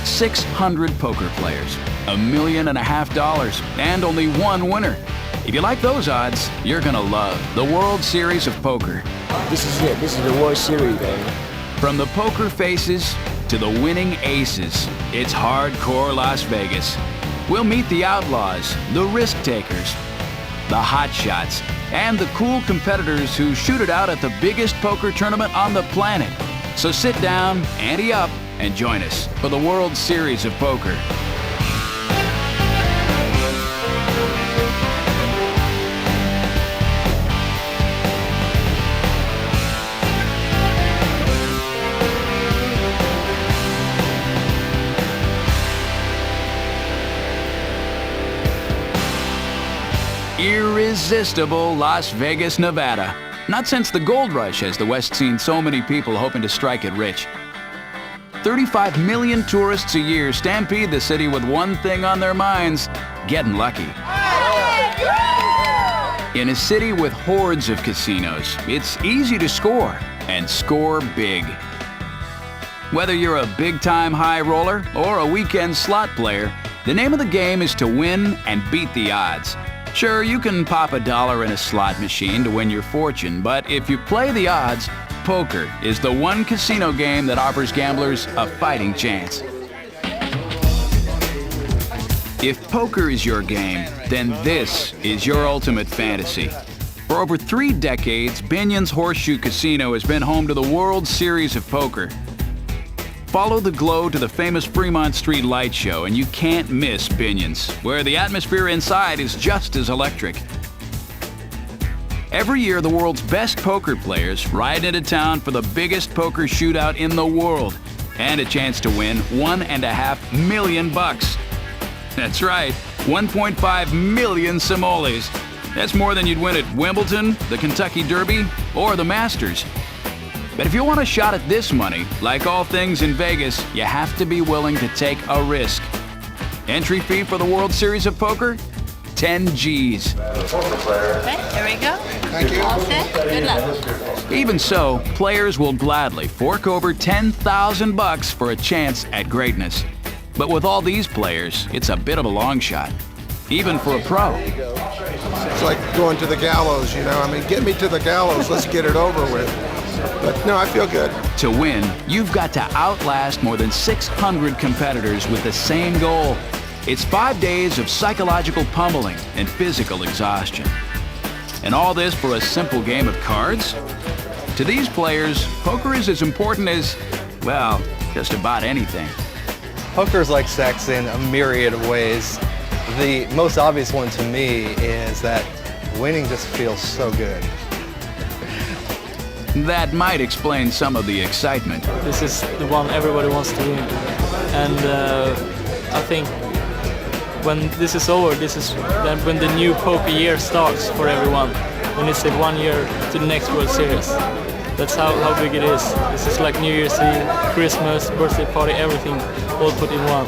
600 poker players, $1.5 million, and only one winner. If you like those odds, you're gonna love the World Series of Poker. This is it. This is the World Series, baby. From the poker faces to the winning aces, it's hardcore Las Vegas. We'll meet the outlaws, the risk takers, the hot shots, and the cool competitors who shoot it out at the biggest poker tournament on the planet. So sit down, ante up, and join us for the World Series of Poker. Irresistible Las Vegas, Nevada. Not since the gold rush has the West seen so many people hoping to strike it rich. 35 million tourists a year stampede the city with one thing on their minds: getting lucky. In a city with hordes of casinos, it's easy to score, and score big. Whether you're a big-time high roller or a weekend slot player, the name of the game is to win and beat the odds. Sure, you can pop $1 in a slot machine to win your fortune, but if you play the odds, poker is the one casino game that offers gamblers a fighting chance. If poker is your game, then this is your ultimate fantasy. For over 3 decades, Binion's Horseshoe Casino has been home to the World Series of Poker. Follow the glow to the famous Fremont Street Light Show, and you can't miss Binion's, where the atmosphere inside is just as electric. Every year, the world's best poker players ride into town for the biggest poker shootout in the world, and a chance to win $1.5 million. That's right, 1.5 million simoleons. That's more than you'd win at Wimbledon, the Kentucky Derby, or the Masters. But if you want a shot at this money, like all things in Vegas, you have to be willing to take a risk. Entry fee for the World Series of Poker? 10 G's. Okay, here we go. Thank you. All set. Good luck. Even so, players will gladly fork over $10,000 for a chance at greatness. But with all these players, it's a bit of a long shot, even for a pro. It's like going to the gallows, you know. I mean, get me to the gallows. Let's get it over with. But no, I feel good. To win, you've got to outlast more than 600 competitors with the same goal. It's 5 days of psychological pummeling and physical exhaustion. And all this for a simple game of cards? To these players, poker is as important as, well, just about anything. Poker is like sex in a myriad of ways. The most obvious one to me is that winning just feels so good. That might explain some of the excitement. This is the one everybody wants to win. And I think when this is over, this is then when the new poker year starts for everyone. When it's 1 year to the next World Series. That's how big it is. This is like New Year's Eve, Christmas, birthday party, everything all put in one.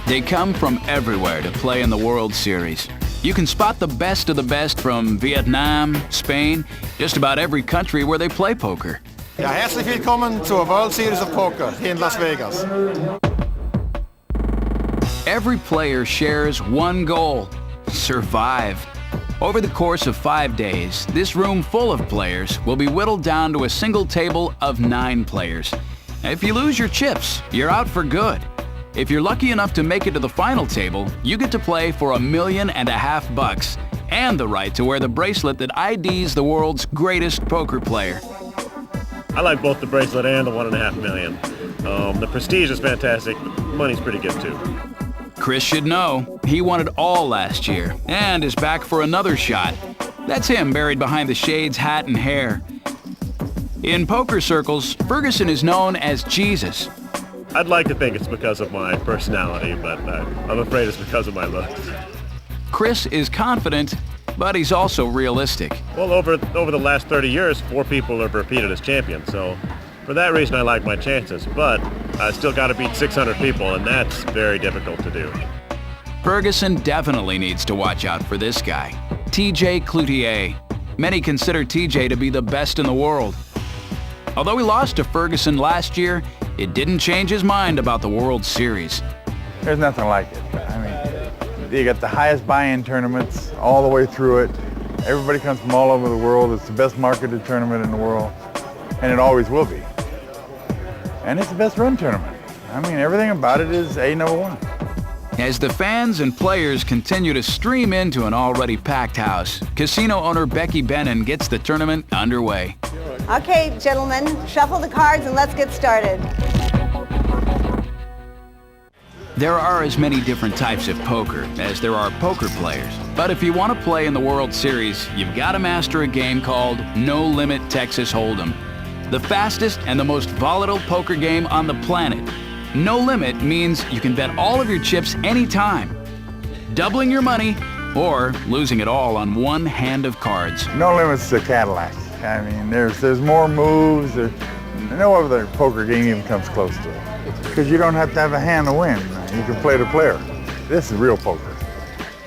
They come from everywhere to play in the World Series. You can spot the best of the best from Vietnam, Spain, just about every country where they play poker. Ja, herzlich willkommen zur World Series of Poker hier in Las Vegas. Every player shares one goal: survive. Over the course of 5 days, this room full of players will be whittled down to a single table of 9 players. If you lose your chips, you're out for good. If you're lucky enough to make it to the final table, you get to play for $1.5 million and the right to wear the bracelet that IDs the world's greatest poker player. I like both the bracelet and the $1.5 million. The prestige is fantastic, but money's pretty good too. Chris should know. He won it all last year and is back for another shot. That's him buried behind the shades, hat, and hair. In poker circles, Ferguson is known as Jesus. I'd like to think it's because of my personality, but I'm afraid it's because of my looks. Chris is confident, but he's also realistic. Well, over the last 30 years, 4 people have repeated as champion, so for that reason I like my chances, but I still got to beat 600 people, and that's very difficult to do. Ferguson definitely needs to watch out for this guy, TJ Cloutier. Many consider TJ to be the best in the world. Although he lost to Ferguson last year, it didn't change his mind about the World Series. There's nothing like it. I mean, you got the highest buy-in tournaments all the way through it. Everybody comes from all over the world. It's the best marketed tournament in the world, and it always will be. And it's the best run tournament. I mean, everything about it is #1. As the fans and players continue to stream into an already packed house, casino owner Becky Bennon gets the tournament underway. Okay, gentlemen, shuffle the cards and let's get started. There are as many different types of poker as there are poker players. But if you want to play in the World Series, you've got to master a game called No Limit Texas Hold'em. The fastest and the most volatile poker game on the planet. No limit means you can bet all of your chips anytime, doubling your money or losing it all on one hand of cards. No Limit's a Cadillac. I mean, there's more moves. No other poker game even comes close to it. Because you don't have to have a hand to win. You can play the player. This is real poker.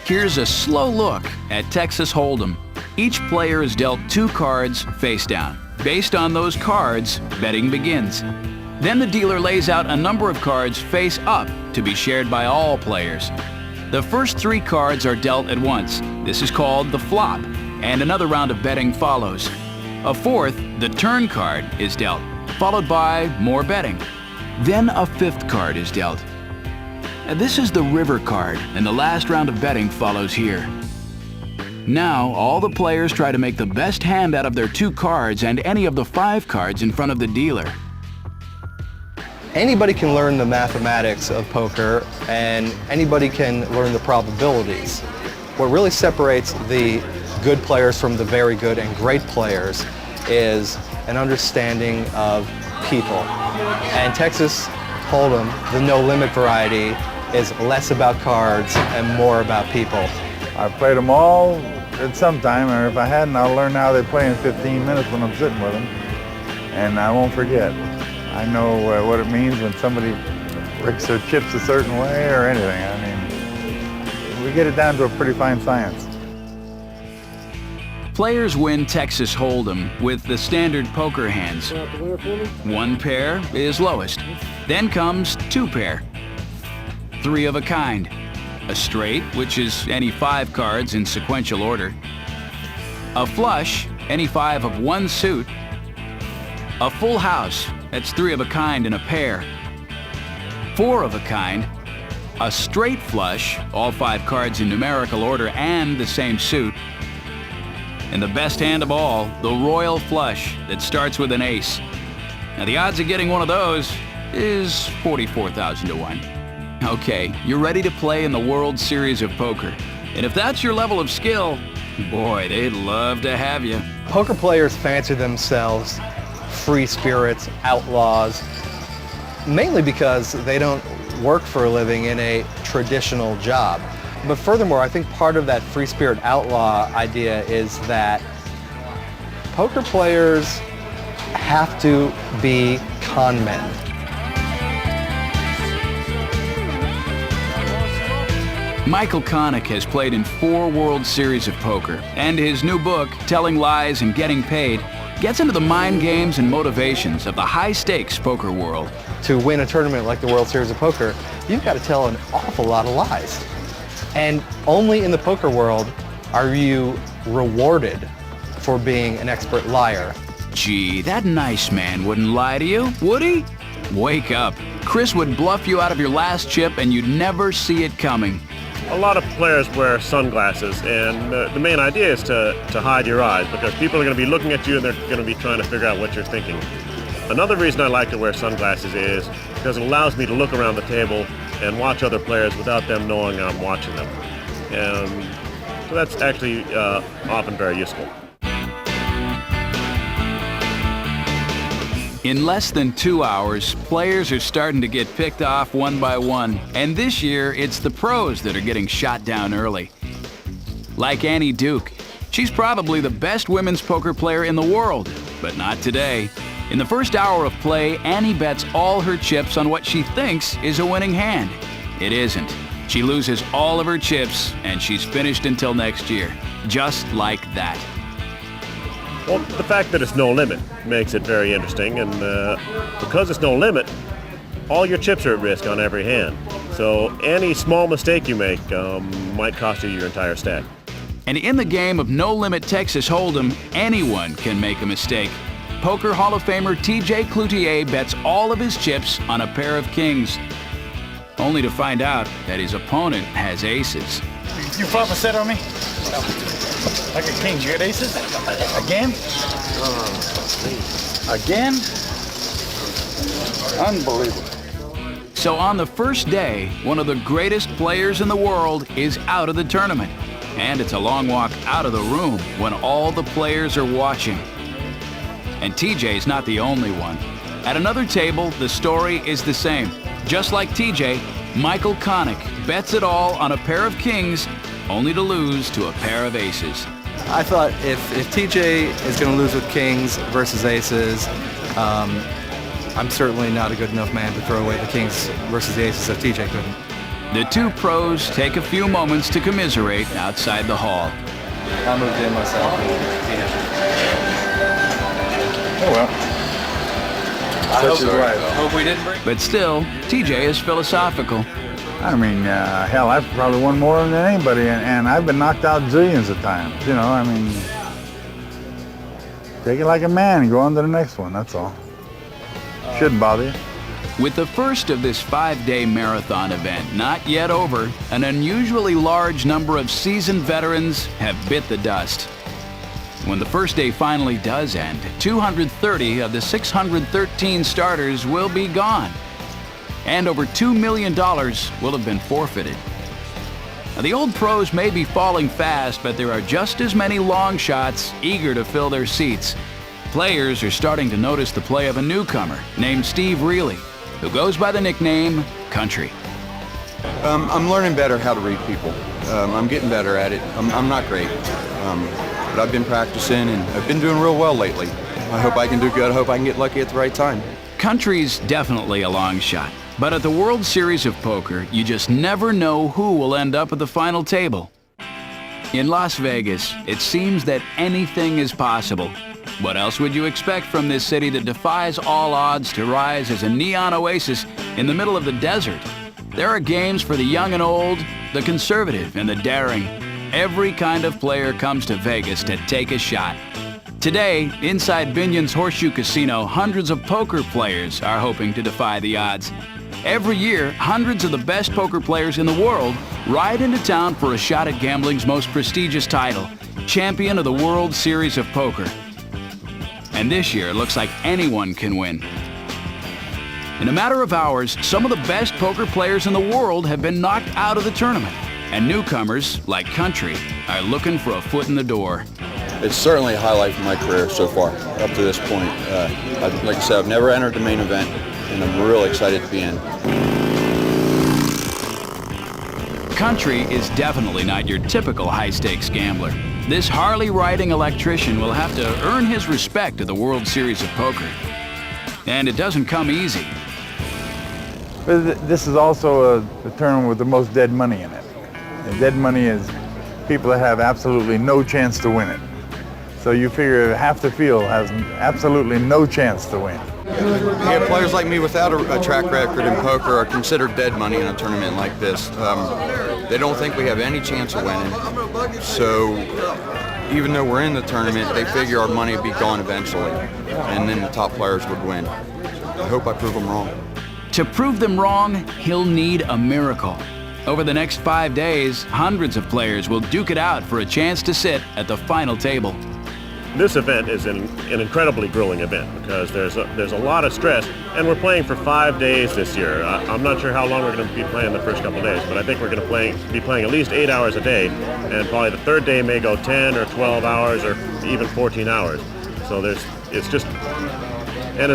Here's a slow look at Texas Hold'em. Each player is dealt 2 cards face down. Based on those cards, betting begins. Then the dealer lays out a number of cards face up to be shared by all players. The first 3 cards are dealt at once. This is called the flop, and another round of betting follows. A fourth, the turn card, is dealt, followed by more betting. Then a 5th card is dealt. This is the river card, and the last round of betting follows here. Now, all the players try to make the best hand out of their 2 cards and any of the 5 cards in front of the dealer. Anybody can learn the mathematics of poker, and anybody can learn the probabilities. What really separates the good players from the very good and great players is an understanding of people. And Texas Hold'em, the no-limit variety, is less about cards and more about people. I've played them all at some time, or if I hadn't, I'll learn how they play in 15 minutes when I'm sitting with them, and I won't forget. I know what it means when somebody ricks their chips a certain way or anything. I mean, we get it down to a pretty fine science. Players win Texas Hold'em with the standard poker hands. 1 pair is lowest. Then comes 2 pair. 3 of a kind. A straight, which is any 5 cards in sequential order. A flush, any 5 of 1 suit. A full house, that's 3 of a kind in a pair. 4 of a kind. A straight flush, all 5 cards in numerical order and the same suit. And the best hand of all, the royal flush that starts with an ace. Now the odds of getting one of those is 44,000 to 1. Okay, you're ready to play in the World Series of Poker. And if that's your level of skill, boy, they'd love to have you. Poker players fancy themselves free spirits, outlaws, mainly because they don't work for a living in a traditional job. But furthermore, I think part of that free spirit outlaw idea is that poker players have to be con men. Michael Connick has played in 4 World Series of Poker, and his new book, Telling Lies and Getting Paid, gets into the mind games and motivations of the high-stakes poker world. To win a tournament like the World Series of Poker, you've got to tell an awful lot of lies. And only in the poker world are you rewarded for being an expert liar. Gee, that nice man wouldn't lie to you, would he? Wake up. Chris would bluff you out of your last chip and you'd never see it coming. A lot of players wear sunglasses, and the main idea is to hide your eyes, because people are going to be looking at you and they're going to be trying to figure out what you're thinking. Another reason I like to wear sunglasses is because it allows me to look around the table and watch other players without them knowing I'm watching them. And so that's actually often very useful. In less than 2 hours, players are starting to get picked off one by one, and this year it's the pros that are getting shot down early. Like Annie Duke. She's probably the best women's poker player in the world, but not today. In the first hour of play, Annie bets all her chips on what she thinks is a winning hand. It isn't. She loses all of her chips, and she's finished until next year. Just like that. Well, the fact that it's no limit makes it very interesting, and because it's no limit, all your chips are at risk on every hand. So any small mistake you make might cost you your entire stack. And in the game of no-limit Texas Hold'em, anyone can make a mistake. Poker Hall of Famer TJ Cloutier bets all of his chips on a pair of kings, only to find out that his opponent has aces. You flop a set on me? Like a king, you got aces? Again? Again? Unbelievable. So on the first day, one of the greatest players in the world is out of the tournament. And it's a long walk out of the room when all the players are watching. And TJ's not the only one. At another table, the story is the same. Just like TJ, Michael Connick bets it all on a pair of kings, only to lose to a pair of aces. I thought if TJ is going to lose with kings versus aces, I'm certainly not a good enough man to throw away the kings versus the aces if TJ couldn't. The two pros take a few moments to commiserate outside the hall. I moved in myself. Oh well. Hope we didn't bring. But still, TJ is philosophical. I mean, hell, I've probably won more than anybody, and I've been knocked out zillions of times. You know, I mean, take it like a man and go on to the next one, that's all. Shouldn't bother you. With the first of this 5-day marathon event not yet over, an unusually large number of seasoned veterans have bit the dust. When the first day finally does end, 230 of the 613 starters will be gone, and over $2 million will have been forfeited. Now, the old pros may be falling fast, but there are just as many long shots eager to fill their seats. Players are starting to notice the play of a newcomer named Steve Reilly, who goes by the nickname Country. I'm learning better how to read people. I'm getting better at it. I'm not great, but I've been practicing and I've been doing real well lately. I hope I can do good. I hope I can get lucky at the right time. Country's definitely a long shot, but at the World Series of Poker, you just never know who will end up at the final table. In Las Vegas, it seems that anything is possible. What else would you expect from this city that defies all odds to rise as a neon oasis in the middle of the desert? There are games for the young and old, the conservative and the daring. Every kind of player comes to Vegas to take a shot. Today, inside Binion's Horseshoe Casino, hundreds of poker players are hoping to defy the odds. Every year, hundreds of the best poker players in the world ride into town for a shot at gambling's most prestigious title, champion of the World Series of Poker. And this year, it looks like anyone can win. In a matter of hours, some of the best poker players in the world have been knocked out of the tournament. And newcomers, like Country, are looking for a foot in the door. It's certainly a highlight in my career so far, up to this point. Like I said, I've never entered the main event, and I'm really excited to be in. Country is definitely not your typical high-stakes gambler. This Harley-riding electrician will have to earn his respect at the World Series of Poker. And it doesn't come easy. But this is also a tournament with the most dead money in it. And dead money is people that have absolutely no chance to win it. So you figure half the field has absolutely no chance to win. Yeah, players like me without a track record in poker are considered dead money in a tournament like this. They don't think we have any chance of winning. So even though we're in the tournament, they figure our money would be gone eventually, and then the top players would win. I hope I prove them wrong. To prove them wrong, he'll need a miracle. Over the next 5 days, hundreds of players will duke it out for a chance to sit at the final table. This event is an incredibly grueling event because there's a lot of stress, and we're playing for 5 days this year. I'm not sure how long we're going to be playing the first couple of days, but I think we're going to be playing at least 8 hours a day, and probably the third day may go 10 or 12 hours or even 14 hours. So it's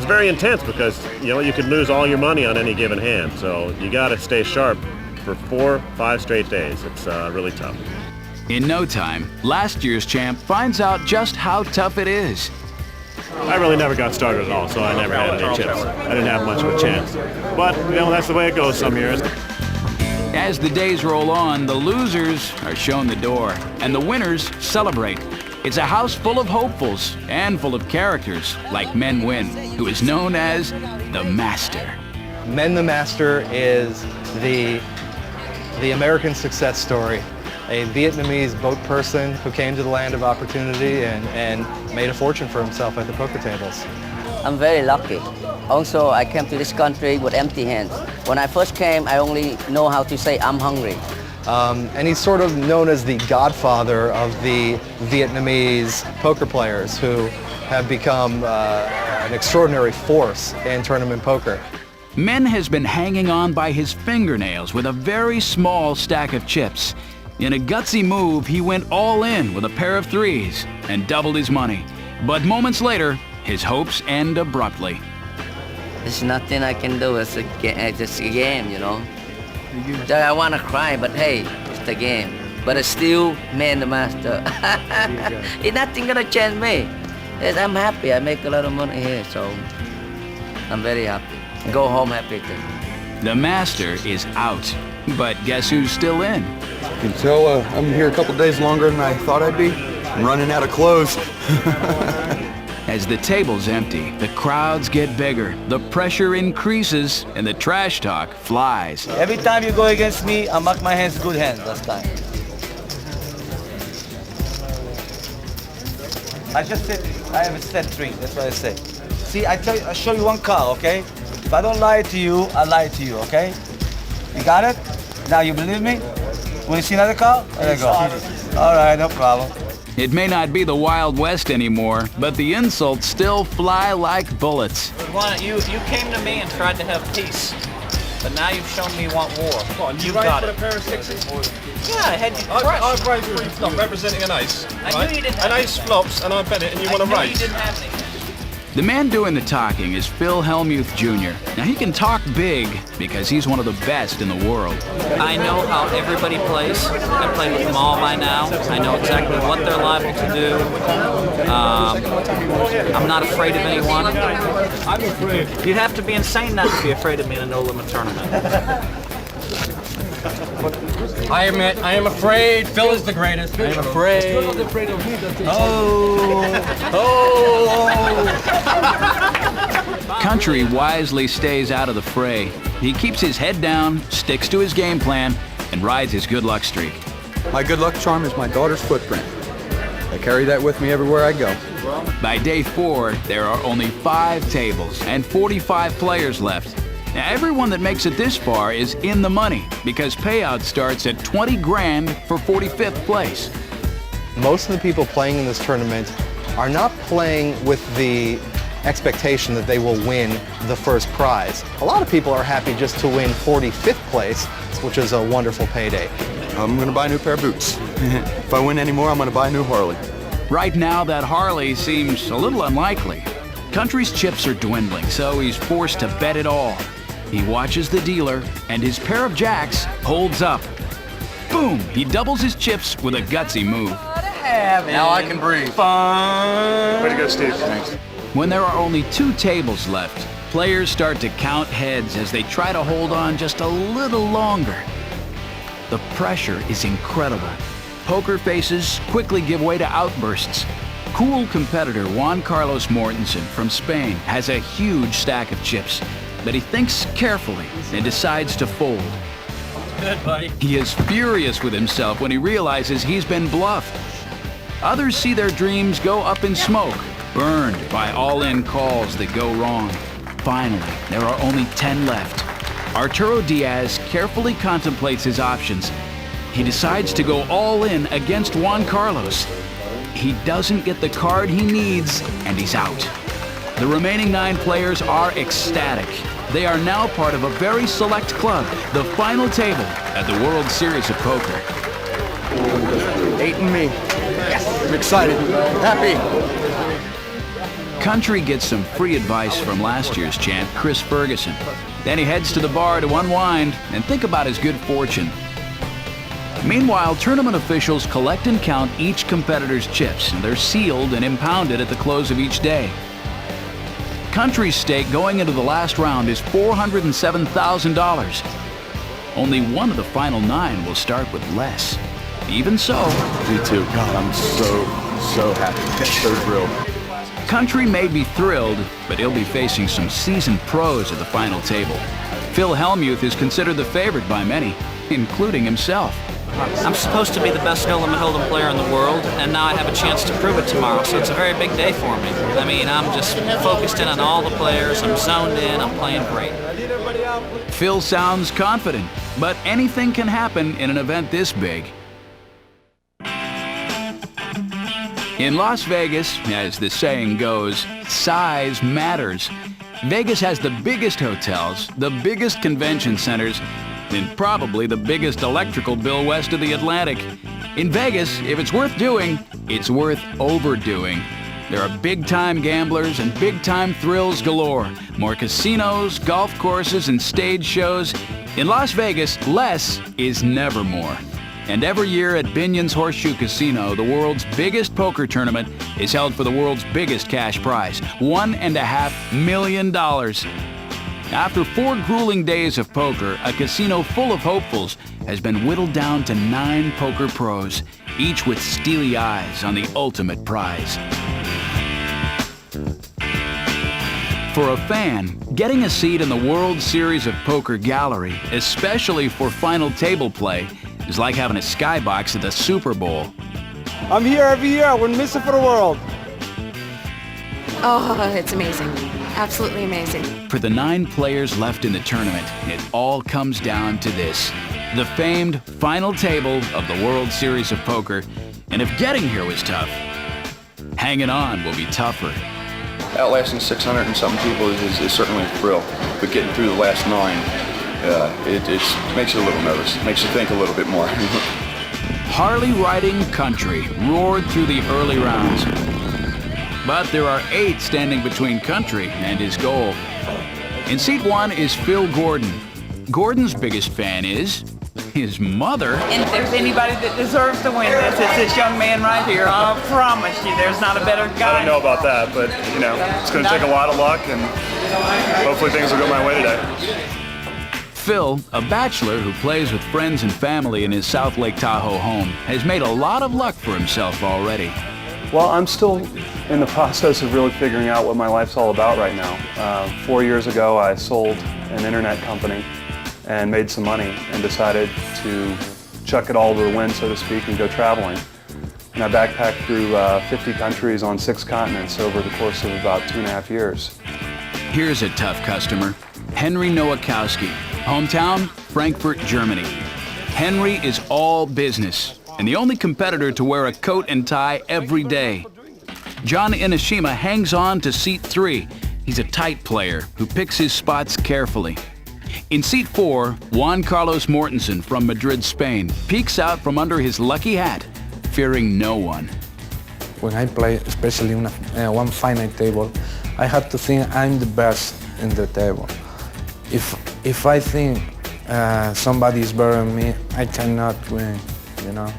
very intense because you could lose all your money on any given hand. So you got to stay sharp for 4-5 straight days. It's really tough. In no time, last year's champ finds out just how tough it is. I really never got started at all, so I never had any chips. I didn't have much of a chance. But, that's the way it goes some years. As the days roll on, the losers are shown the door, and the winners celebrate. It's a house full of hopefuls and full of characters like Men Win, who is known as the Master. Men the Master is the American success story. A Vietnamese boat person who came to the land of opportunity and made a fortune for himself at the poker tables. I'm very lucky. Also, I came to this country with empty hands. When I first came, I only know how to say, I'm hungry. And he's sort of known as the godfather of the Vietnamese poker players who have become an extraordinary force in tournament poker. Men has been hanging on by his fingernails with a very small stack of chips. In a gutsy move, he went all in with a pair of threes and doubled his money. But moments later, his hopes end abruptly. There's nothing I can do. It's just a game, you know. I want to cry, but hey, it's the game. But it's still Man the Master. It's nothing gonna change me. I'm happy. I make a lot of money here, so I'm very happy. Go home happy too. The Master is out, but guess who's still in? You can tell I'm here a couple days longer than I thought I'd be. I'm running out of clothes. As the tables empty, the crowds get bigger, the pressure increases, and the trash talk flies. Every time you go against me, I mark my hands good hands last time. I just said I have a set drink, that's what I say. See, I'll show you one card, okay? If I don't lie to you, I lie to you, okay? You got it? Now you believe me? Want to see another card? There you go. All right, no problem. It may not be the Wild West anymore, but the insults still fly like bullets. You came to me and tried to have peace, but now you've shown me you want war. Come on, you got it. A pair of sixes? Yeah, I had you crushed. I've raised 3 flops, representing an ace. I knew you didn't have an ace flops, and I bet it, and you want to I knew raise. you didn't have any. The man doing the talking is Phil Hellmuth Jr. Now he can talk big because he's one of the best in the world. I know how everybody plays. I played with them all by now. I know exactly what they're liable to do. I'm not afraid of anyone. I'm afraid. You'd have to be insane not to be afraid of me in a no-limit tournament. I am afraid. Phil is the greatest. I am afraid. Country wisely stays out of the fray. He keeps his head down, sticks to his game plan, and rides his good luck streak. My good luck charm is my daughter's footprint. I carry that with me everywhere I go. By day 4, there are only 5 tables and 45 players left. Now, everyone that makes it this far is in the money because payout starts at 20 grand for 45th place. Most of the people playing in this tournament are not playing with the expectation that they will win the first prize. A lot of people are happy just to win 45th place, which is a wonderful payday. I'm going to buy a new pair of boots. If I win any more, I'm going to buy a new Harley. Right now, that Harley seems a little unlikely. Country's chips are dwindling, so he's forced to bet it all. He watches the dealer, and his pair of jacks holds up. Boom! He doubles his chips with a gutsy move. Now I can breathe. Way to go, Steve. Thanks. When there are only 2 tables left, players start to count heads as they try to hold on just a little longer. The pressure is incredible. Poker faces quickly give way to outbursts. Cool competitor Juan Carlos Mortensen from Spain has a huge stack of chips, but he thinks carefully and decides to fold. Good, buddy. He is furious with himself when he realizes he's been bluffed. Others see their dreams go up in smoke, burned by all-in calls that go wrong. Finally, there are only 10 left. Arturo Diaz carefully contemplates his options. He decides to go all in against Juan Carlos. He doesn't get the card he needs, and he's out. The remaining 9 players are ecstatic. They are now part of a very select club, the final table at the World Series of Poker. 8 and me. Yes, I'm excited. Happy. Country gets some free advice from last year's champ, Chris Ferguson. Then he heads to the bar to unwind and think about his good fortune. Meanwhile, tournament officials collect and count each competitor's chips, and they're sealed and impounded at the close of each day. Country's stake going into the last round is $407,000. Only one of the final 9 will start with less. Even so, Me too. God, I'm so happy. So thrilled. Country may be thrilled, but he'll be facing some seasoned pros at the final table. Phil Hellmuth is considered the favorite by many, including himself. I'm supposed to be the best Hold'em player in the world, and now I have a chance to prove it tomorrow, so it's a very big day for me. I mean, I'm just focused in on all the players, I'm zoned in, I'm playing great. Phil sounds confident, but anything can happen in an event this big. In Las Vegas, as the saying goes, size matters. Vegas has the biggest hotels, the biggest convention centers, and probably the biggest electrical bill west of the Atlantic. In Vegas, if it's worth doing, it's worth overdoing. There are big-time gamblers and big-time thrills galore. More casinos, golf courses, and stage shows. In Las Vegas, less is never more. And every year at Binion's Horseshoe Casino, the world's biggest poker tournament is held for the world's biggest cash prize, $1.5 million. After 4 grueling days of poker, a casino full of hopefuls has been whittled down to 9 poker pros, each with steely eyes on the ultimate prize. For a fan, getting a seat in the World Series of Poker gallery, especially for final table play, is like having a skybox at the Super Bowl. I'm here every year. I wouldn't miss it for the world. Oh, it's amazing. Absolutely amazing. For the 9 players left in the tournament, it all comes down to this: the famed final table of the World Series of Poker. And if getting here was tough, hanging on will be tougher. Outlasting 600 and something people is certainly a thrill, but getting through the last 9, it makes you a little nervous, makes you think a little bit more. Harley riding country roared through the early rounds. But there are 8 standing between country and his goal. In seat 1 is Phil Gordon. Gordon's biggest fan is his mother. And if there's anybody that deserves to win this, it's this young man right here. I promise you, there's not a better guy. I don't know about that, but, you know, it's going to take a lot of luck, and hopefully things will go my way today. Phil, a bachelor who plays with friends and family in his South Lake Tahoe home, has made a lot of luck for himself already. Well, I'm still in the process of really figuring out what my life's all about right now. 4 years ago, I sold an internet company and made some money and decided to chuck it all to the wind, so to speak, and go traveling. And I backpacked through 50 countries on 6 continents over the course of about 2.5 years. Here's a tough customer, Henry Nowakowski. Hometown, Frankfurt, Germany. Henry is all business and the only competitor to wear a coat and tie every day. John Inashima hangs on to seat 3. He's a tight player who picks his spots carefully. In seat 4, Juan Carlos Mortensen from Madrid, Spain, peeks out from under his lucky hat, fearing no one. When I play, especially one finite table, I have to think I'm the best in the table. If I think somebody is better than me, I cannot win, you know.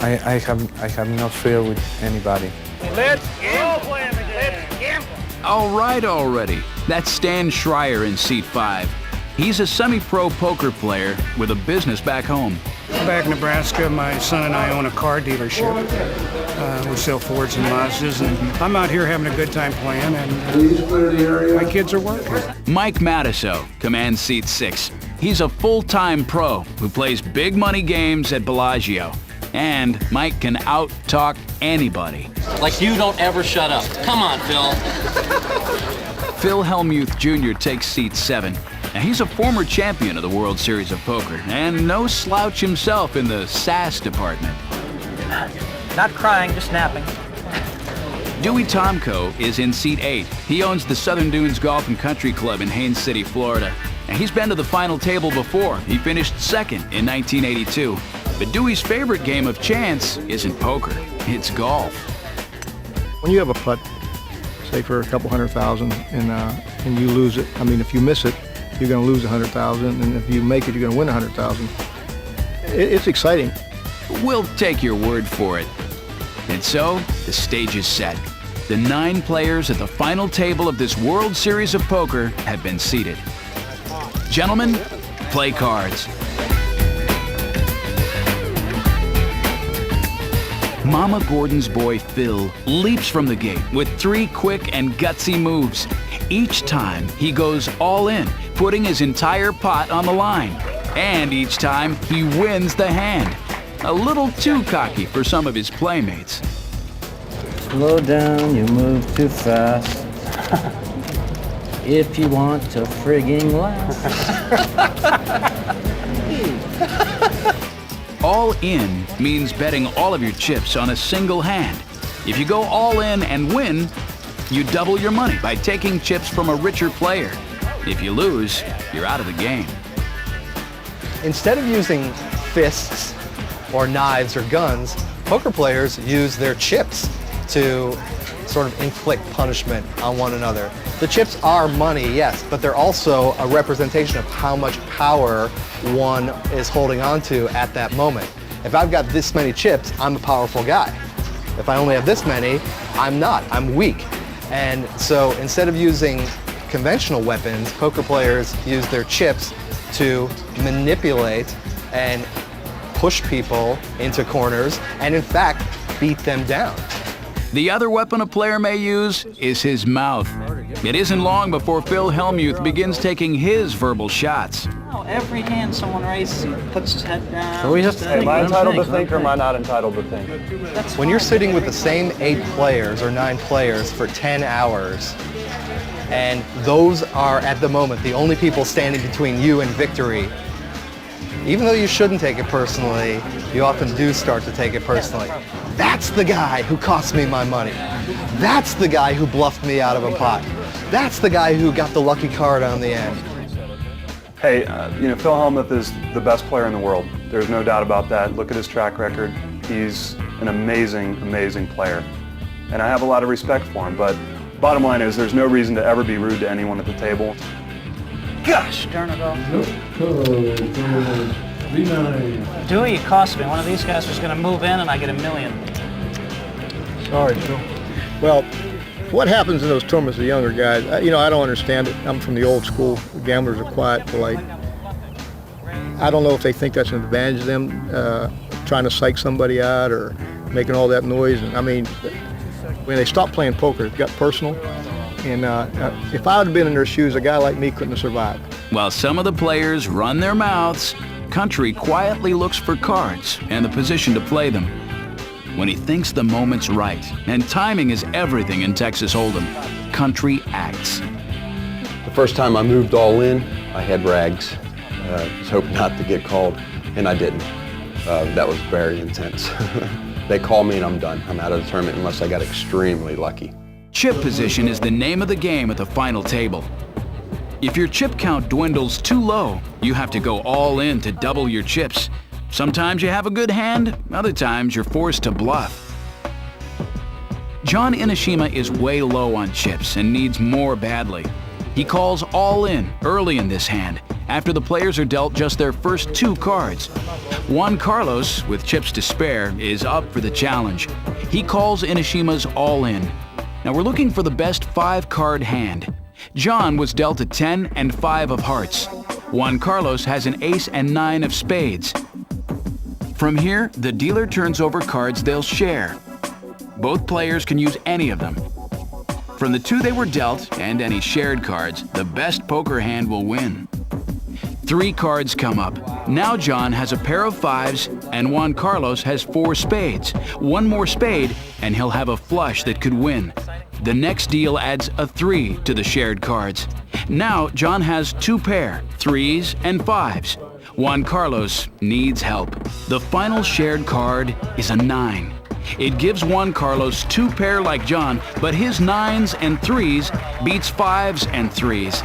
I have no fear with anybody. Let's gamble. Let's gamble. All right already. That's Stan Schreier in seat 5. He's a semi-pro poker player with a business back home. Back in Nebraska, my son and I own a car dealership. We sell Fords and Mazdas, and I'm out here having a good time playing, and my kids are working. Mike Matusow commands seat 6. He's a full-time pro who plays big money games at Bellagio. And Mike can out-talk anybody. Like you don't ever shut up. Come on, Phil. Phil Hellmuth Jr. takes seat 7. Now, he's a former champion of the World Series of Poker, and no slouch himself in the sass department. Not crying, just napping. Dewey Tomko is in seat 8. He owns the Southern Dunes Golf and Country Club in Haines City, Florida. And he's been to the final table before. He finished 2nd in 1982. But Dewey's favorite game of chance isn't poker, it's golf. When you have a putt, say for a couple $100,000, and you lose it, I mean, if you miss it, you're going to lose $100,000, and if you make it, you're going to win $100,000. It's exciting. We'll take your word for it. And so, the stage is set. The 9 players at the final table of this World Series of Poker have been seated. Gentlemen, play cards. Mama Gordon's boy Phil leaps from the gate with 3 quick and gutsy moves. Each time he goes all in putting his entire pot on the line. And each time, he wins the hand. A little too cocky for some of his playmates. Slow down, you move too fast. If you want to frigging last. All in means betting all of your chips on a single hand. If you go all in and win, you double your money by taking chips from a richer player. If you lose, you're out of the game. Instead of using fists or knives or guns, poker players use their chips to sort of inflict punishment on one another. The chips are money, yes, but they're also a representation of how much power one is holding on to at that moment. If I've got this many chips, I'm a powerful guy. If I only have this many, I'm not, I'm weak. And so instead of using conventional weapons, poker players use their chips to manipulate and push people into corners and in fact beat them down. The other weapon a player may use is his mouth. It isn't long before Phil Hellmuth begins taking his verbal shots. Every hand someone raises, he puts his head down. So we just am I entitled to think or am I not entitled to think? When you're sitting with the same 8 players or 9 players for 10 hours, and those are at the moment the only people standing between you and victory, even though you shouldn't take it personally, you often do start to take it personally. That's the guy who cost me my money. That's the guy who bluffed me out of a pot. That's the guy who got the lucky card on the end. Hey, Phil Hellmuth is the best player in the world. There's no doubt about that. Look at his track record. He's an amazing, amazing player. And I have a lot of respect for him, but bottom line is there's no reason to ever be rude to anyone at the table. Gosh darn it all. Dewey, it cost me. One of these guys was going to move in and I get $1 million. Sorry, Phil. Well, what happens in those tournaments with younger guys? I don't understand it. I'm from the old school. The gamblers are quiet, polite. I don't know if they think that's an advantage to them, trying to psych somebody out or making all that noise. And I mean, when they stopped playing poker, it got personal. And if I had been in their shoes, a guy like me couldn't have survived. While some of the players run their mouths, Country quietly looks for cards and the position to play them. When he thinks the moment's right, and timing is everything in Texas Hold'em, Country acts. The first time I moved all in, I had rags. Was hoping not to get called, and I didn't. That was very intense. They call me and I'm done. I'm out of the tournament unless I got extremely lucky. Chip position is the name of the game at the final table. If your chip count dwindles too low, you have to go all in to double your chips. Sometimes you have a good hand, other times you're forced to bluff. John Inishima is way low on chips and needs more badly. He calls all in early in this hand, after the players are dealt just their first 2 cards. Juan Carlos, with chips to spare, is up for the challenge. He calls Inishima's all in. Now we're looking for the best 5-card hand. John was dealt a 10 and 5 of hearts. Juan Carlos has an ace and 9 of spades. From here, the dealer turns over cards they'll share. Both players can use any of them. From the 2 they were dealt and any shared cards, the best poker hand will win. 3 cards come up. Now John has a pair of 5s and Juan Carlos has 4 spades. 1 more spade and he'll have a flush that could win. The next deal adds a 3 to the shared cards. Now John has 2 pair, 3s and 5s. Juan Carlos needs help. The final shared card is a 9. It gives Juan Carlos 2 pair like John, but his 9s and 3s beats 5s and 3s.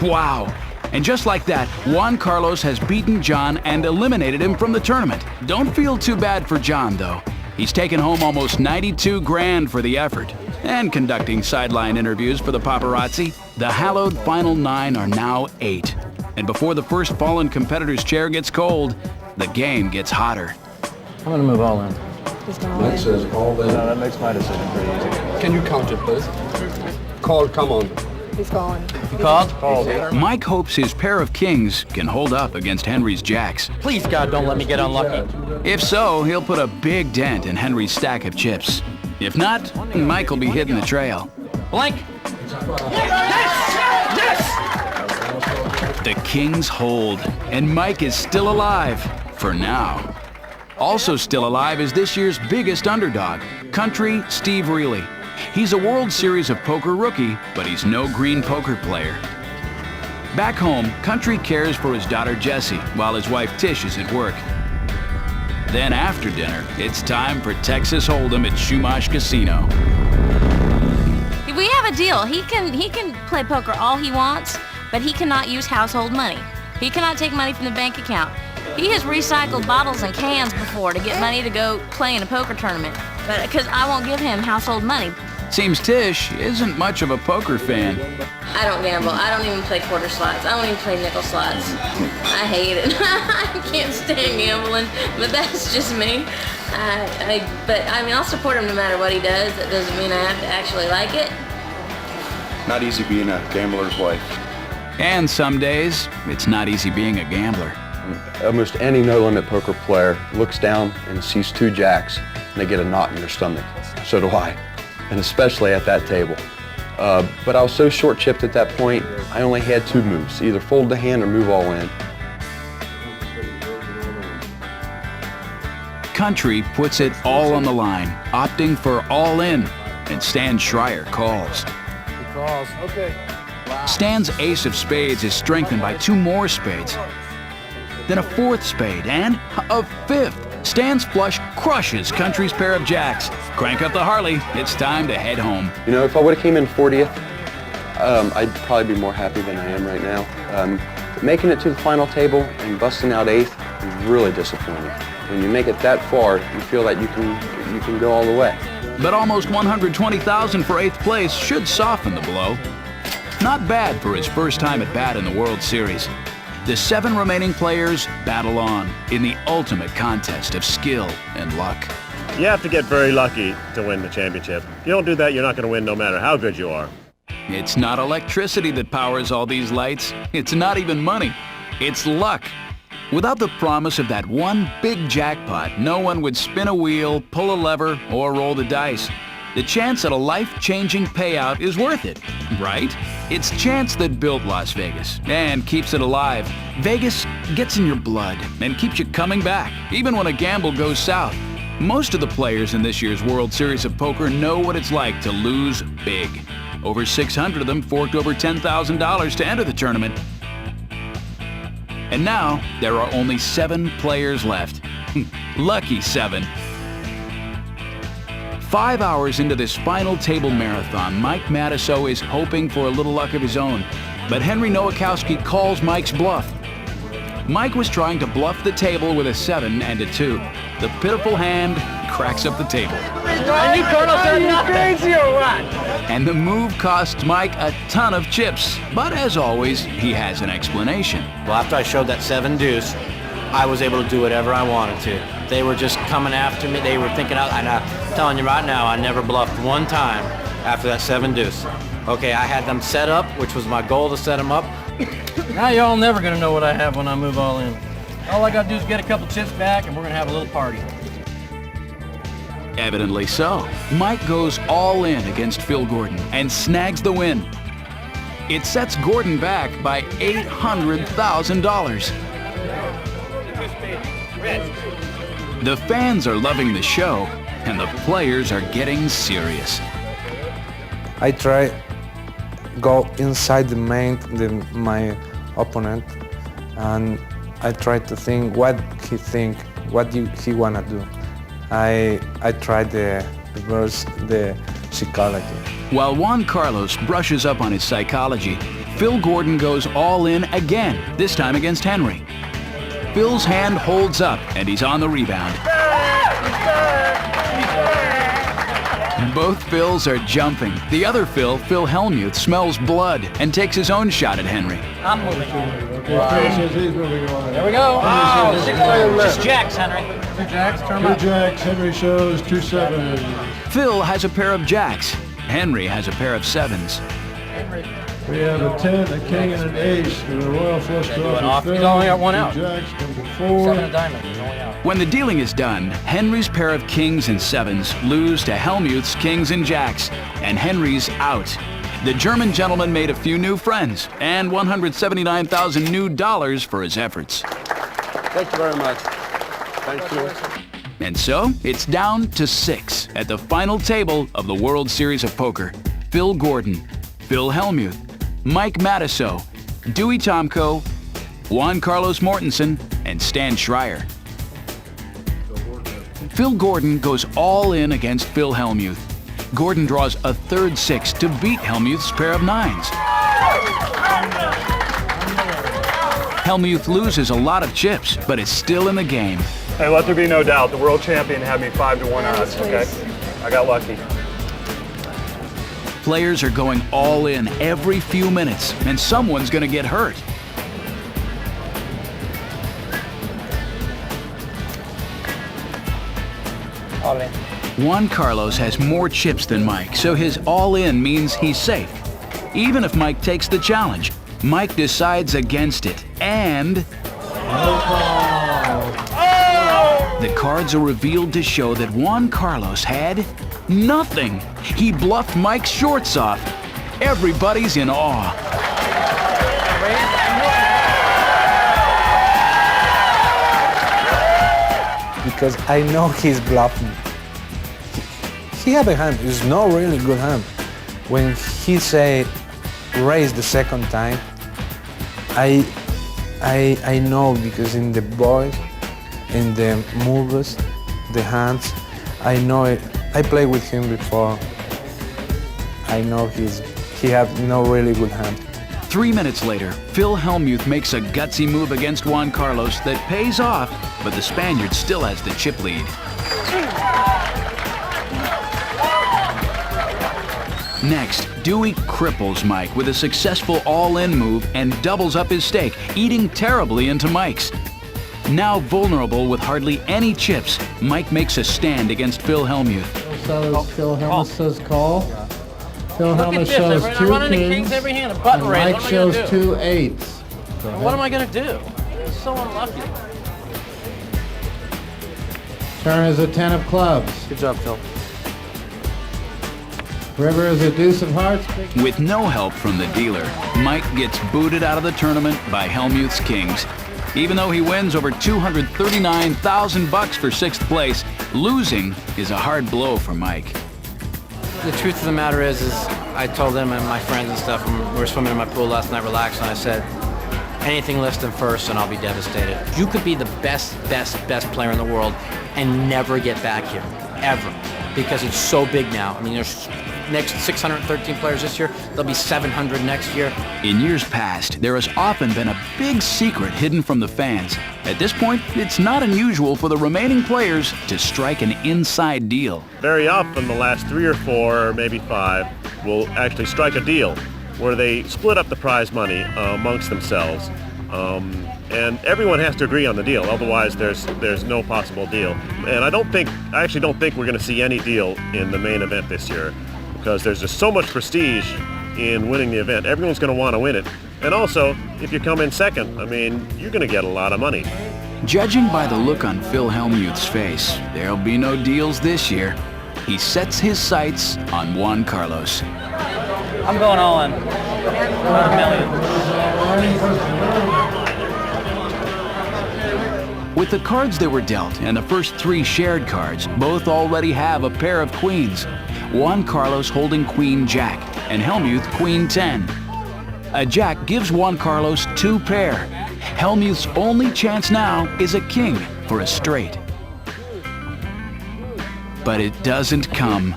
Wow! And just like that, Juan Carlos has beaten John and eliminated him from the tournament. Don't feel too bad for John, though. He's taken home almost 92 grand for the effort. And conducting sideline interviews for the paparazzi. The hallowed final 9 are now 8. And before the first fallen competitor's chair gets cold, the game gets hotter. I'm gonna move all in. That says all in. That makes my decision pretty easy. Can you count it, please? Call, come on. He's calling. You called? Mike hopes his pair of kings can hold up against Henry's jacks. Please, God, don't let me get unlucky. If so, he'll put a big dent in Henry's stack of chips. If not, Mike will be hitting the trail. Blank. Yes! Yes! The kings hold, and Mike is still alive, for now. Also still alive is this year's biggest underdog, country Steve Reilly. He's a World Series of Poker rookie, but he's no green poker player. Back home, Country cares for his daughter Jessie, while his wife Tish is at work. Then after dinner, it's time for Texas Hold'em at Chumash Casino. We have a deal. He can play poker all he wants, but he cannot use household money. He cannot take money from the bank account. He has recycled bottles and cans before to get money to go play in a poker tournament, but because I won't give him household money. Seems Tish isn't much of a poker fan. I don't gamble. I don't even play quarter slots. I don't even play nickel slots. I hate it. I can't stand gambling, but that's just me. But I'll support him no matter what he does. That doesn't mean I have to actually like it. Not easy being a gambler's wife. And some days, it's not easy being a gambler. Almost any no-limit poker player looks down and sees 2 jacks, and they get a knot in their stomach. So do I, and especially at that table. But I was so short-chipped at that point, I only had 2 moves, either fold the hand or move all in. Country puts it all on the line, opting for all in, and Stan Schreier calls. Okay. Stan's ace of spades is strengthened by 2 more spades. Then a 4th spade and a 5th. Stan's flush crushes Country's pair of jacks. Crank up the Harley. It's time to head home. You know, if I would have came in 40th, I'd probably be more happy than I am right now. Making it to the final table and busting out 8th is really disappointing. When you make it that far, you feel that you can go all the way. But almost $120,000 for 8th place should soften the blow. Not bad for his first time at bat in the World Series. The 7 remaining players battle on in the ultimate contest of skill and luck. You have to get very lucky to win the championship. If you don't do that, you're not going to win no matter how good you are. It's not electricity that powers all these lights. It's not even money. It's luck. Without the promise of that one big jackpot, no one would spin a wheel, pull a lever, or roll the dice. The chance at a life-changing payout is worth it, right? It's chance that built Las Vegas and keeps it alive. Vegas gets in your blood and keeps you coming back, even when a gamble goes south. Most of the players in this year's World Series of Poker know what it's like to lose big. Over 600 of them forked over $10,000 to enter the tournament. And now, there are only 7 players left. Lucky 7. 5 hours into this final table marathon, Mike Matusow is hoping for a little luck of his own. But Henry Nowakowski calls Mike's bluff. Mike was trying to bluff the table with a 7 and a 2. The pitiful hand cracks up the table. Are you crazy or what? And the move costs Mike a ton of chips. But as always, he has an explanation. Well, after I showed that 7 deuce, I was able to do whatever I wanted to. They were just coming after me. They were thinking out, and I'm telling you right now, I never bluffed one time after that 7 deuce. Okay, I had them set up, which was my goal to set them up. Now y'all never gonna know what I have when I move all in. All I gotta do is get a couple chips back and we're gonna have a little party. Evidently so. Mike goes all in against Phil Gordon and snags the win. It sets Gordon back by $800,000. The fans are loving the show, and the players are getting serious. I try go inside my opponent, and I try to think what he wanna do. I try the reverse the psychology. While Juan Carlos brushes up on his psychology, Phil Gordon goes all in again, this time against Henry. Phil's hand holds up, and he's on the rebound. Both Phils are jumping. The other Phil Hellmuth, smells blood and takes his own shot at Henry. I'm moving. There There we go. Wow. Just jacks, Henry. 2 jacks, turn 'em up. 2 jacks, Henry shows 2 sevens. Phil has a pair of jacks. Henry has a pair of 7s. We have a 10, a king, and an ace with a royal flush draw. He's only got 1 out. 2 jacks, number 4. 7 of diamond. He's only out. When the dealing is done, Henry's pair of kings and 7s lose to Hellmuth's kings and jacks, and Henry's out. the German gentleman made a few new friends and $179,000 new dollars for his efforts. Thank you very much. Thank you. And so, it's down to 6 at the final table of the World Series of Poker. Phil Gordon, Phil Hellmuth, Mike Matusow, Dewey Tomko, Juan Carlos Mortensen, and Stan Schreier. Phil Gordon goes all in against Phil Hellmuth. Gordon draws a third 6 to beat Hellmuth's pair of 9s. Hellmuth loses a lot of chips, but is still in the game. Hey, let there be no doubt, the world champion had me 5-1 odds, okay? I got lucky. Players are going all in every few minutes, and someone's going to get hurt. Juan Carlos has more chips than Mike, so his all-in means he's safe. Even if Mike takes the challenge, Mike decides against it, and the cards are revealed to show that Juan Carlos had nothing. He bluffed Mike's shorts off. Everybody's in awe. Because I know he's bluffing. He had a hand, it's not really good hand. When he say raise the second time, I know, because in the boys, in the moves, the hands, I know it. I played with him before. I know he had no really good hand. 3 minutes later, Phil Hellmuth makes a gutsy move against Juan Carlos that pays off, but the Spaniard still has the chip lead. Next, Dewey cripples Mike with a successful all-in move and doubles up his stake, eating terribly into Mike's. Now vulnerable with hardly any chips, Mike makes a stand against Phil Hellmuth. So Phil Hellmuth says call. Phil Hellmuth shows I'm 2 running kings, kings every hand, a button and raise. Mike shows 2 8s. What am I going to do? It's so unlucky. Turn is a 10 of clubs. Good job, Phil. River is a deuce of hearts. With no help from the dealer, Mike gets booted out of the tournament by Hellmuth's kings. Even though he wins over $239,000 for 6th place, losing is a hard blow for Mike. The truth of the matter is I told them and my friends and stuff, we were swimming in my pool last night, relaxing, and I said, anything less than first and I'll be devastated. You could be the best player in the world and never get back here, ever, because it's so big now. I mean, there's next 613 players this year, there'll be 700 next year. In years past, there has often been a big secret hidden from the fans. At this point, it's not unusual for the remaining players to strike an inside deal. Very often the last 3 or 4, or maybe 5, will actually strike a deal where they split up the prize money amongst themselves. And everyone has to agree on the deal, otherwise there's no possible deal. And I actually don't think we're going to see any deal in the main event this year, because there's just so much prestige in winning the event. Everyone's going to want to win it. And also, if you come in second, I mean, you're going to get a lot of money. Judging by the look on Phil Hellmuth's face, there'll be no deals this year. He sets his sights on Juan Carlos. I'm going all in. About $1 million. With the cards that were dealt and the first 3 shared cards, both already have a pair of queens. Juan Carlos holding Queen Jack and Hellmuth Queen 10. A jack gives Juan Carlos 2 pair. Hellmuth's only chance now is a king for a straight. But it doesn't come.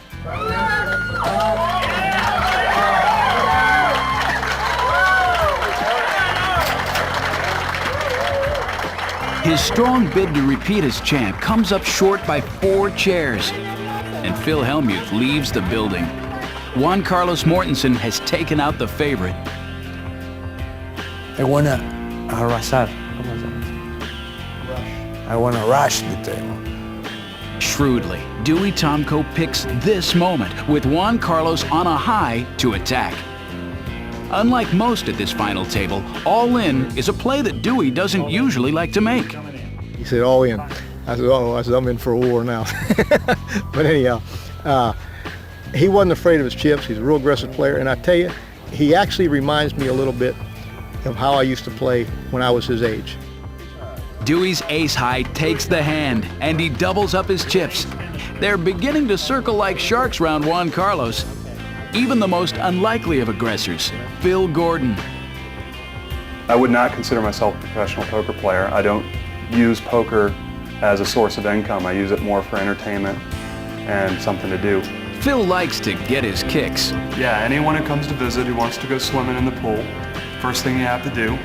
His strong bid to repeat as champ comes up short by 4 chairs. And Phil Hellmuth leaves the building. Juan Carlos Mortensen has taken out the favorite. I wanna arrasar. I wanna rush the table. Shrewdly, Dewey Tomko picks this moment with Juan Carlos on a high to attack. Unlike most at this final table, all in is a play that Dewey doesn't usually like to make. He said all in. I said, oh, I'm in for a war now. But anyhow, He wasn't afraid of his chips. He's a real aggressive player, and I tell you, he actually reminds me a little bit of how I used to play when I was his age. Dewey's ace high takes the hand, and he doubles up his chips. They're beginning to circle like sharks round Juan Carlos. Even the most unlikely of aggressors, Phil Gordon. I would not consider myself a professional poker player. I don't use poker as a source of income. I use it more for entertainment and something to do. Phil likes to get his kicks. Yeah, anyone who comes to visit who wants to go swimming in the pool, first thing you have to do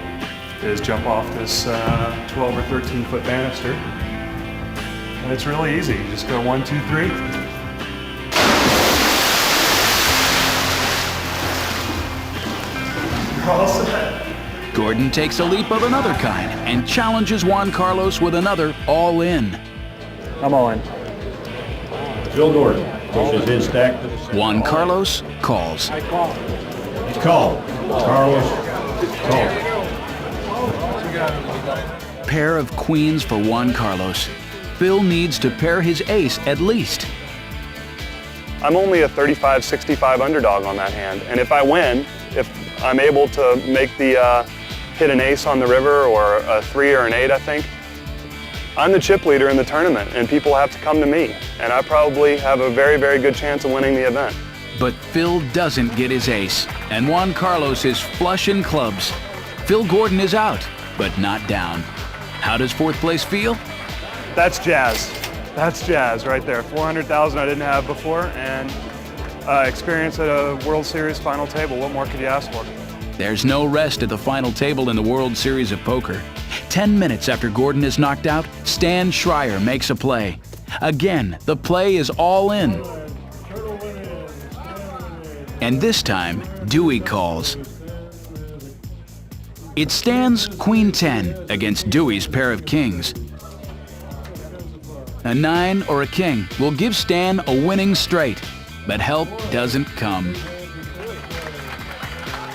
is jump off this 12 or 13 foot banister. And it's really easy. You just go 1, 2, 3. You're all set. Gordon takes a leap of another kind and challenges Juan Carlos with another all-in. I'm all in. Phil Gordon pushes his stack. Juan Carlos calls. It's called. Carlos calls. Pair of queens for Juan Carlos. Phil needs to pair his ace at least. I'm only a 35-65 underdog on that hand, and if I win, if I'm able to make the hit an ace on the river or a 3 or an 8, I think, I'm the chip leader in the tournament, and people have to come to me, and I probably have a very, very good chance of winning the event. But Phil doesn't get his ace, and Juan Carlos is flush in clubs. Phil Gordon is out, but not down. How does fourth place feel? That's jazz. That's jazz right there. 400,000 I didn't have before, and experience at a World Series final table. What more could you ask for? There's no rest at the final table in the World Series of Poker. 10 minutes after Gordon is knocked out, Stan Schreier makes a play. Again, the play is all in. And this time, Dewey calls. It stands Queen 10 against Dewey's pair of kings. A 9 or a king will give Stan a winning straight, but help doesn't come.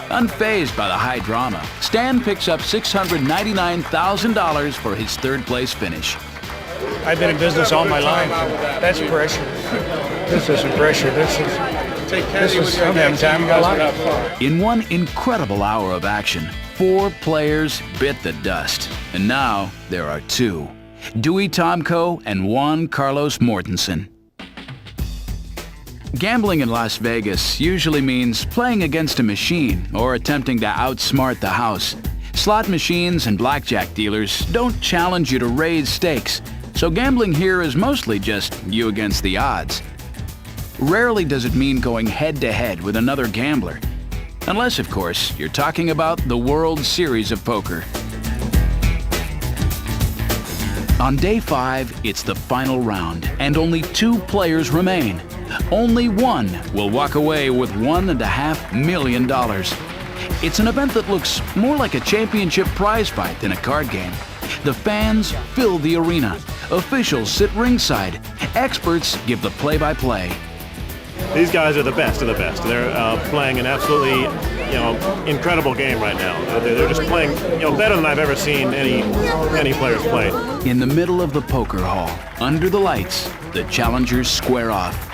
Unfazed by the high drama, Stan picks up $699,000 for his third place finish. I've been in business all my life. That's pressure. This isn't pressure. This is I'm having time of my life. In one incredible hour of action, 4 players bit the dust. And now there are 2. Dewey Tomko and Juan Carlos Mortensen. Gambling in Las Vegas usually means playing against a machine or attempting to outsmart the house. Slot machines and blackjack dealers don't challenge you to raise stakes, so gambling here is mostly just you against the odds. Rarely does it mean going head-to-head with another gambler. Unless, of course, you're talking about the World Series of Poker. On day 5, it's the final round, and only 2 players remain. Only one will walk away with $1.5 million. It's an event that looks more like a championship prize fight than a card game. The fans fill the arena. Officials sit ringside. Experts give the play-by-play. These guys are the best of the best. They're playing an absolutely, incredible game right now. They're just playing, better than I've ever seen any players play. In the middle of the poker hall, under the lights, the challengers square off.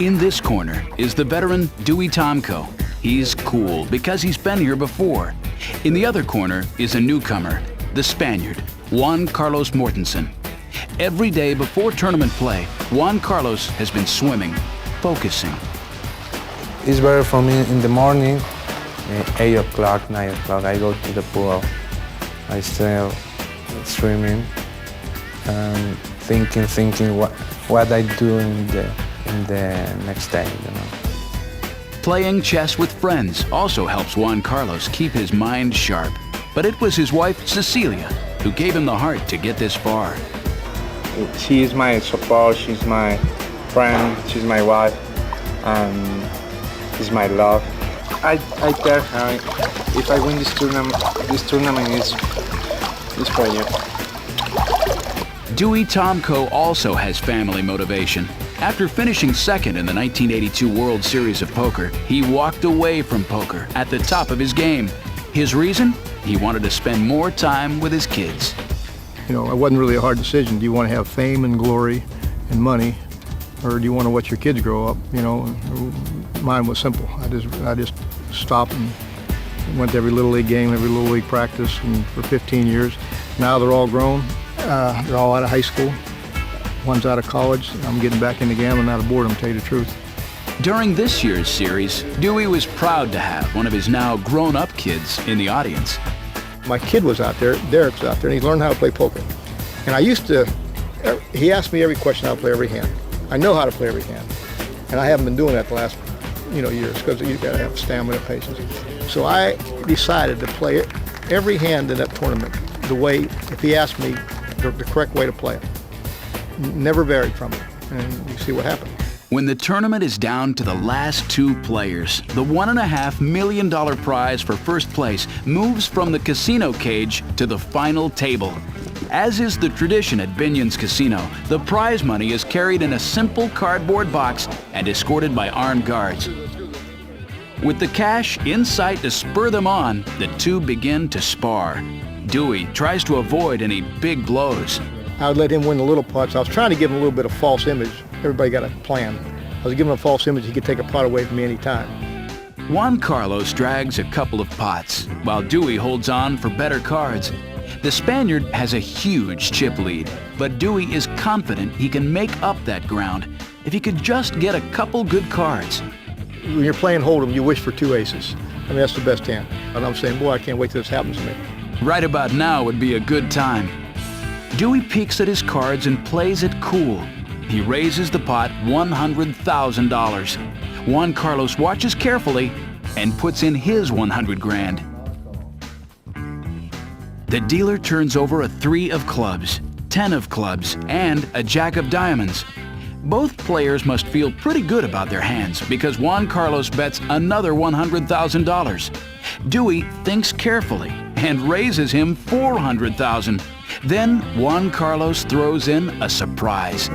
In this corner is the veteran Dewey Tomko. He's cool because he's been here before. In the other corner is a newcomer, the Spaniard, Juan Carlos Mortensen. Every day before tournament play, Juan Carlos has been swimming, focusing. It's better for me in the morning, 8 o'clock, 9 o'clock, I go to the pool. I stay swimming and thinking what I do in the next day, Playing chess with friends also helps Juan Carlos keep his mind sharp. But it was his wife, Cecilia, who gave him the heart to get this far. She is my support, she's my friend, she's my wife, and she's my love. I tell her, if I win this tournament is for you. Dewey Tomko also has family motivation. After finishing second in the 1982 World Series of Poker, he walked away from poker at the top of his game. His reason? He wanted to spend more time with his kids. It wasn't really a hard decision. Do you want to have fame and glory and money, or do you want to watch your kids grow up? You know, mine was simple. I just stopped and went to every Little League game, every Little League practice, and for 15 years. Now they're all grown. They're all out of high school. One's out of college. I'm getting back into gambling out of boredom, to tell you the truth. During this year's series, Dewey was proud to have one of his now grown-up kids in the audience. My kid was out there, Derek's out there, and he's learned how to play poker. And he asked me every question how to play every hand. I know how to play every hand. And I haven't been doing that the last, years, because you've got to have stamina, patience. So I decided to play every hand in that tournament the way, if he asked me, the correct way to play it. Never varied from it, and you see what happened. When the tournament is down to the last 2 players, the $1.5 million prize for first place moves from the casino cage to the final table. As is the tradition at Binion's Casino, the prize money is carried in a simple cardboard box and escorted by armed guards. With the cash in sight to spur them on, the 2 begin to spar. Dewey tries to avoid any big blows. I would let him win the little pots. I was trying to give him a little bit of false image. Everybody got a plan. I was giving him a false image. He could take a pot away from me anytime. Juan Carlos drags a couple of pots, while Dewey holds on for better cards. The Spaniard has a huge chip lead, but Dewey is confident he can make up that ground if he could just get a couple good cards. When you're playing Hold'em, you wish for 2 aces. I mean, that's the best hand. And I'm saying, boy, I can't wait till this happens to me. Right about now would be a good time. Dewey peeks at his cards and plays it cool. He raises the pot $100,000. Juan Carlos watches carefully and puts in his 100 grand. The dealer turns over a 3 of clubs, 10 of clubs, and a jack of diamonds. Both players must feel pretty good about their hands because Juan Carlos bets another $100,000. Dewey thinks carefully and raises him $400,000. Then Juan Carlos throws in a surprise.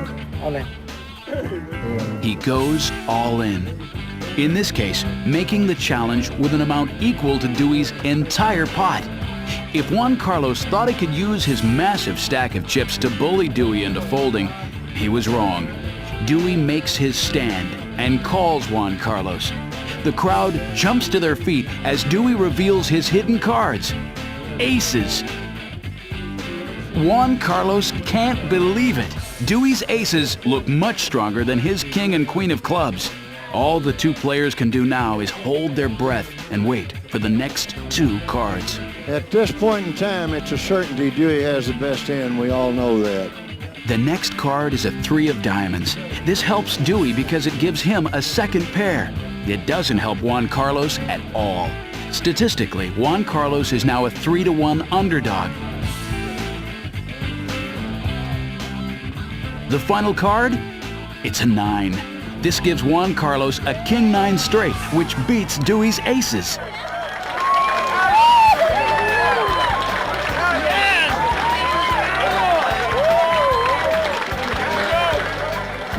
He goes all in. In this case, making the challenge with an amount equal to Dewey's entire pot. If Juan Carlos thought he could use his massive stack of chips to bully Dewey into folding, he was wrong. Dewey makes his stand and calls Juan Carlos. The crowd jumps to their feet as Dewey reveals his hidden cards. Aces. Juan Carlos can't believe it. Dewey's aces look much stronger than his king and queen of clubs. All the 2 players can do now is hold their breath and wait for the next 2 cards. At this point in time, it's a certainty Dewey has the best hand. We all know that. The next card is a 3 of diamonds. This helps Dewey because it gives him a second pair. It doesn't help Juan Carlos at all. Statistically, Juan Carlos is now a 3-to-1 underdog. The final card? It's a 9. This gives Juan Carlos a king-9 straight, which beats Dewey's aces.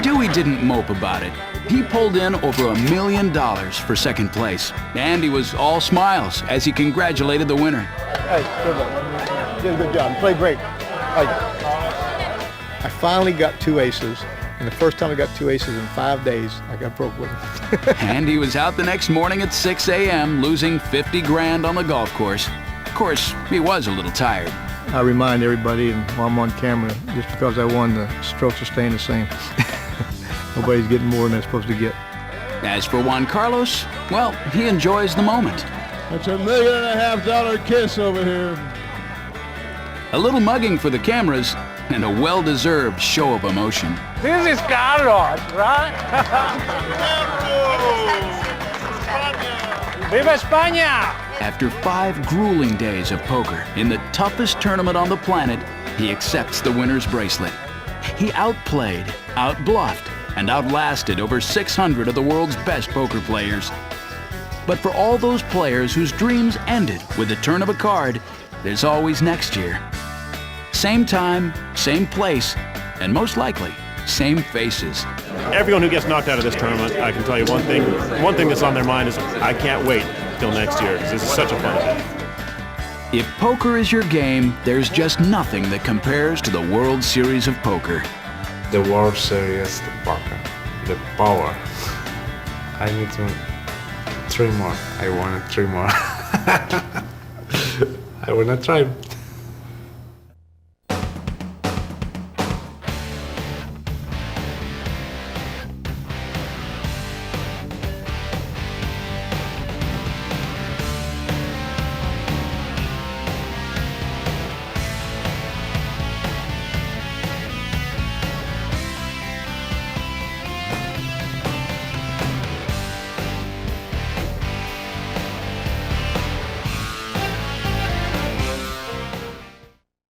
Dewey didn't mope about it. He pulled in over $1 million for second place, and he was all smiles as he congratulated the winner. Hey, you did a good job. You played great. I finally got 2 aces, and the first time I got 2 aces in 5 days, I got broke with them. And he was out the next morning at 6 a.m. losing 50 grand on the golf course. Of course, he was a little tired. I remind everybody, and while I'm on camera, just because I won, the strokes are staying the same. Nobody's getting more than they're supposed to get. As for Juan Carlos, well, he enjoys the moment. It's $1.5 million kiss over here. A little mugging for the cameras, and a well-deserved show of emotion. This is Carlos, right? Viva España! After 5 grueling days of poker in the toughest tournament on the planet, he accepts the winner's bracelet. He outplayed, outbluffed, and outlasted over 600 of the world's best poker players. But for all those players whose dreams ended with the turn of a card, there's always next year. Same time, same place, and most likely, same faces. Everyone who gets knocked out of this tournament, I can tell you one thing that's on their mind is, I can't wait till next year, because this is such a fun event. If poker is your game, there's just nothing that compares to the World Series of Poker. The World Series of Poker. the power. I need to 3 more. I want 3 more. I wanna try.